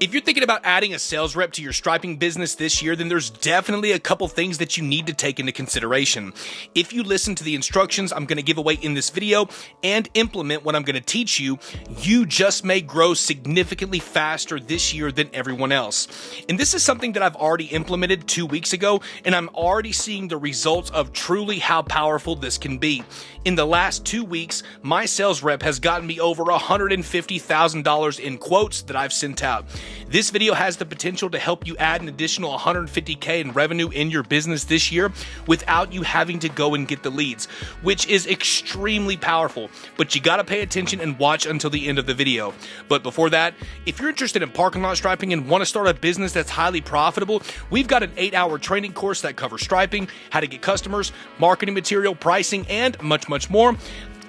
If you're thinking about adding a sales rep to your striping business this year, then there's definitely a couple things that you need to take into consideration. If you listen to the instructions I'm going to give away in this video and implement what I'm going to teach you, you just may grow significantly faster this year than everyone else. And this is something that I've already implemented 2 weeks ago, and I'm already seeing the results of truly how powerful this can be. In the last 2 weeks, my sales rep has gotten me over $150,000 in quotes that I've sent out. This video has the potential to help you add an additional $150K in revenue in your business this year without you having to go and get the leads, which is extremely powerful, but you gotta pay attention and watch until the end of the video. But before that, if you're interested in parking lot striping and want to start a business that's highly profitable, we've got an 8-hour training course that covers striping, how to get customers, marketing material, pricing, and much more.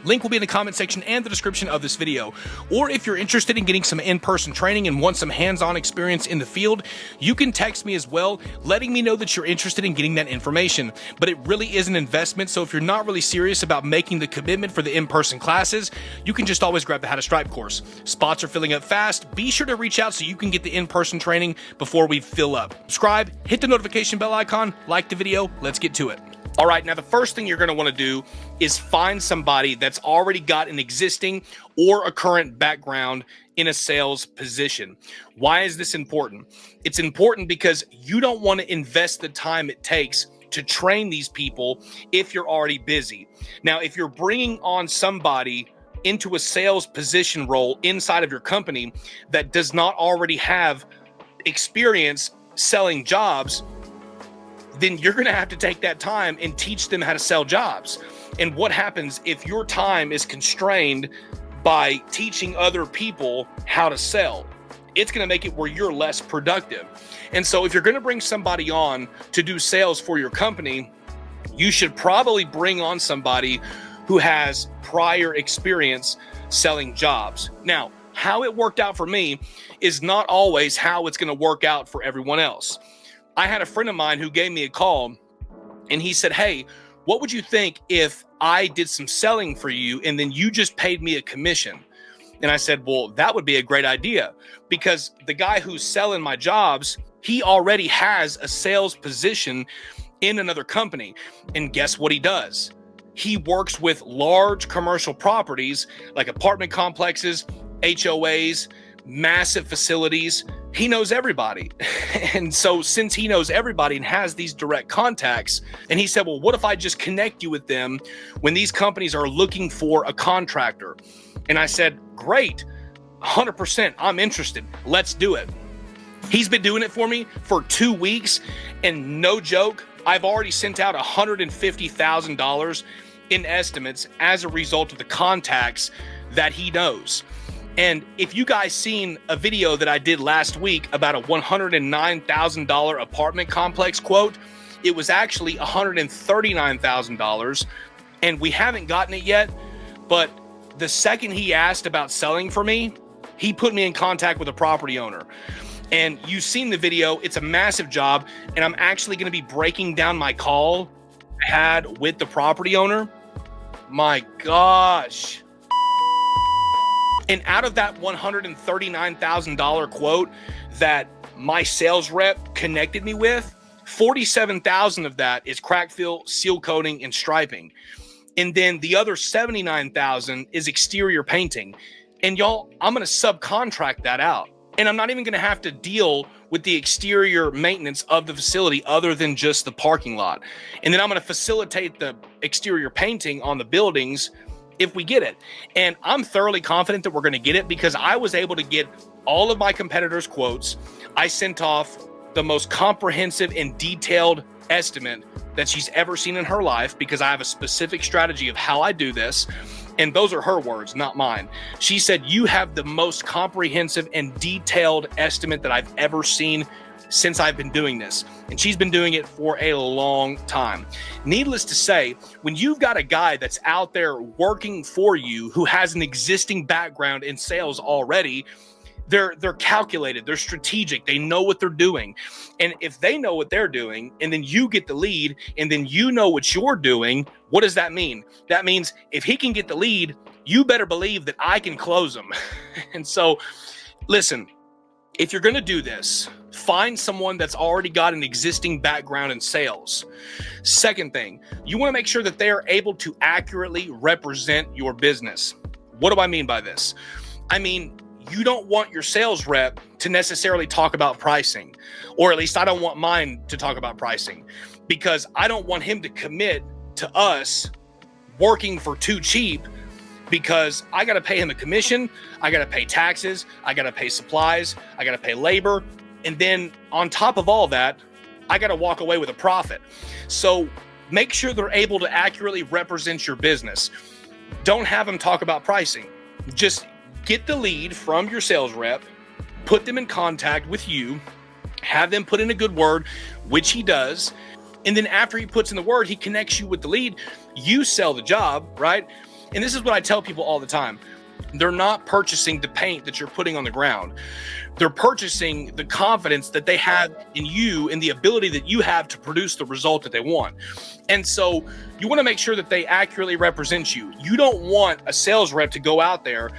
Link will be in the comment section and the description of this video. Or if you're interested in getting some in-person training and want some hands-on experience in the field, you can text me as well, letting me know that you're interested in getting that information. But it really is an investment, so if you're not really serious about making the commitment for the in-person classes, you can just always grab the How to Stripe course. Spots are filling up fast. Be sure to reach out so you can get the in-person training before we fill up. Subscribe, hit the notification bell icon, like the video, let's get to it. All right, now the first thing you're going to want to do is find somebody that's already got an existing or a current background in a sales position. Why is this important? It's important because you don't want to invest the time it takes to train these people if you're already busy. Now, if you're bringing on somebody into a sales position role inside of your company that does not already have experience selling jobs, then you're going to have to take that time and teach them how to sell jobs. And what happens if your time is constrained by teaching other people how to sell? It's going to make it where you're less productive. And so if you're going to bring somebody on to do sales for your company, you should probably bring on somebody who has prior experience selling jobs. Now, how it worked out for me is not always how it's going to work out for everyone else. I had a friend of mine who gave me a call and he said, "Hey, what would you think if I did some selling for you and then you just paid me a commission?" And I said, "Well, that would be a great idea, because the guy who's selling my jobs, he already has a sales position in another company. And guess what he does? He works with large commercial properties like apartment complexes, HOAs, massive facilities. He knows everybody." And so since he knows everybody and has these direct contacts, and he said, "Well, what if I just connect you with them when these companies are looking for a contractor?" And I said, "Great, 100%, I'm interested. Let's do it." He's been doing it for me for 2 weeks, and no joke, I've already sent out $150,000 in estimates as a result of the contacts that he knows. And if you guys seen a video that I did last week about a $109,000 apartment complex quote, it was actually $139,000, and we haven't gotten it yet. But the second he asked about selling for me, he put me in contact with a property owner. And you've seen the video, it's a massive job, and I'm actually going to be breaking down my call I had with the property owner. My gosh. And out of that $139,000 quote that my sales rep connected me with, $47,000 of that is crack fill, seal coating, and striping. And then the other $79,000 is exterior painting. And y'all, I'm going to subcontract that out. And I'm not even going to have to deal with the exterior maintenance of the facility other than just the parking lot. And then I'm going to facilitate the exterior painting on the buildings if we get it. And I'm thoroughly confident that we're going to get it, because I was able to get all of my competitors' quotes. I sent off the most comprehensive and detailed estimate that she's ever seen in her life, because I have a specific strategy of how I do this. And those are her words, not mine. She said, "You have the most comprehensive and detailed estimate that I've ever seen since I've been doing this." And she's been doing it for a long time. Needless to say, when you've got a guy that's out there working for you who has an existing background in sales already, they're calculated, they're strategic, they know what they're doing. And if they know what they're doing, and then you get the lead, and then you know what you're doing, what does that mean? That means if he can get the lead, you better believe that I can close them. And so, listen, If you're going to do this, find someone that's already got an existing background in sales. Second thing, you want to make sure that they are able to accurately represent your business. What do I mean by this? I mean, you don't want your sales rep to necessarily talk about pricing, or at least I don't want mine to talk about pricing, because I don't want him to commit to us working for too cheap, because I got to pay him a commission, I got to pay taxes, I got to pay supplies, I got to pay labor, and then on top of all that, I got to walk away with a profit. So make sure they're able to accurately represent your business. Don't have them talk about pricing. Just get the lead from your sales rep, put them in contact with you, have them put in a good word, which he does, and then after he puts in the word, he connects you with the lead, you sell the job, right? And this is what I tell people all the time. They're not purchasing the paint that you're putting on the ground. They're purchasing the confidence that they have in you and the ability that you have to produce the result that they want. And so you want to make sure that they accurately represent you. You don't want a sales rep to go out there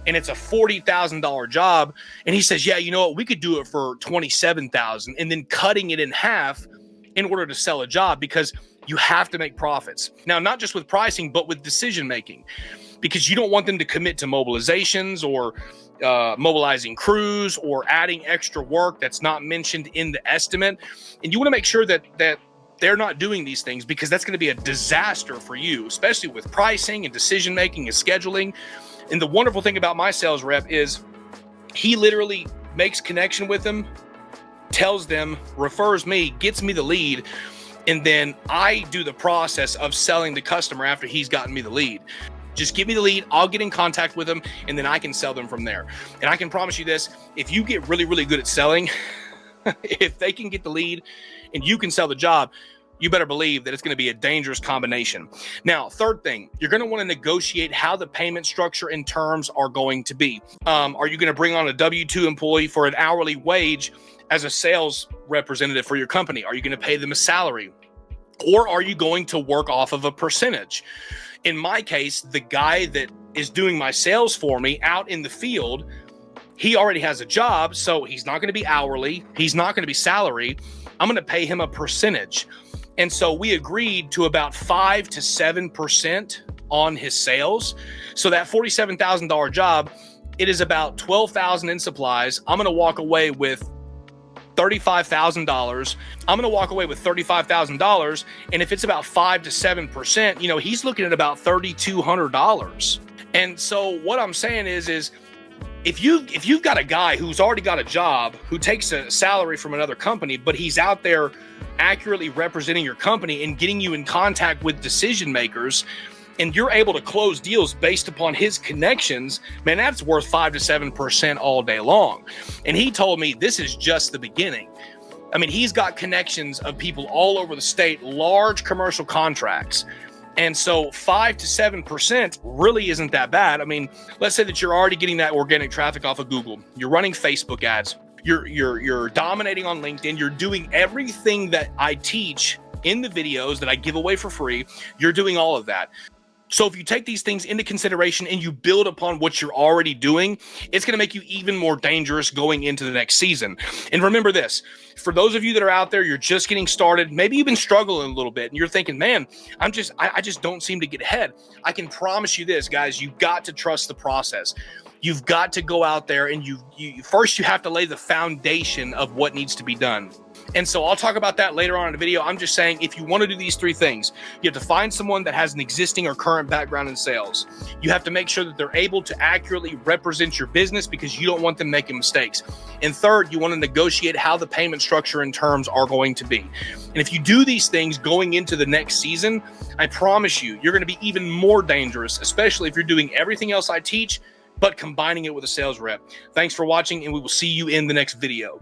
and it's a $40,000 job and he says, yeah, you know what, we could do it for $27,000, and then cutting it in half in order to sell a job, because you have to make profits. Now, not just with pricing, but with decision making, because you don't want them to commit to mobilizations or mobilizing crews or adding extra work that's not mentioned in the estimate. And you want to make sure that they're not doing these things, because that's going to be a disaster for you, especially with pricing and decision making and scheduling. And the wonderful thing about my sales rep is he literally makes connection with them, tells them, refers me, gets me the lead, and then I do the process of selling the customer after he's gotten me the lead. Just give me the lead, I'll get in contact with them, and then I can sell them from there. And I can promise you this, if you get really, really good at selling, if they can get the lead and you can sell the job, you better believe that it's going to be a dangerous combination. Now, third thing, you're going to want to negotiate how the payment structure and terms are going to be. Are you going to bring on a W-2 employee for an hourly wage as a sales representative for your company? Are you going to pay them a salary? Or are you going to work off of a percentage? In my case, the guy that is doing my sales for me out in the field, he already has a job, so he's not going to be hourly. He's not going to be salary. I'm going to pay him a percentage. And so we agreed to about 5 to 7% on his sales. So that $47,000 job, it is about $12,000 in supplies. I'm going to walk away with $35,000. I'm going to walk away with $35,000. And if it's about 5 to 7%, he's looking at about $3,200. And so what I'm saying is if you've got a guy who's already got a job, who takes a salary from another company, but he's out there accurately representing your company and getting you in contact with decision makers, and you're able to close deals based upon his connections, man, that's worth 5 to 7% all day long. And he told me this is just the beginning. I mean, he's got connections of people all over the state, large commercial contracts. And so 5 to 7% really isn't that bad. I mean, let's say that you're already getting that organic traffic off of Google. You're running Facebook ads. You're dominating on LinkedIn. You're doing everything that I teach in the videos that I give away for free. You're doing all of that. So if you take these things into consideration and you build upon what you're already doing, it's going to make you even more dangerous going into the next season. And remember this, for those of you that are out there, you're just getting started, maybe you've been struggling a little bit and you're thinking, man, I just don't seem to get ahead. I can promise you this, guys, you've got to trust the process. You've got to go out there and you first you have to lay the foundation of what needs to be done. And so I'll talk about that later on in the video. I'm just saying, if you want to do these 3 things, you have to find someone that has an existing or current background in sales. You have to make sure that they're able to accurately represent your business, because you don't want them making mistakes. And third, you want to negotiate how the payment structure and terms are going to be. And if you do these things going into the next season, I promise you, you're going to be even more dangerous, especially if you're doing everything else I teach, but combining it with a sales rep. Thanks for watching, and we will see you in the next video.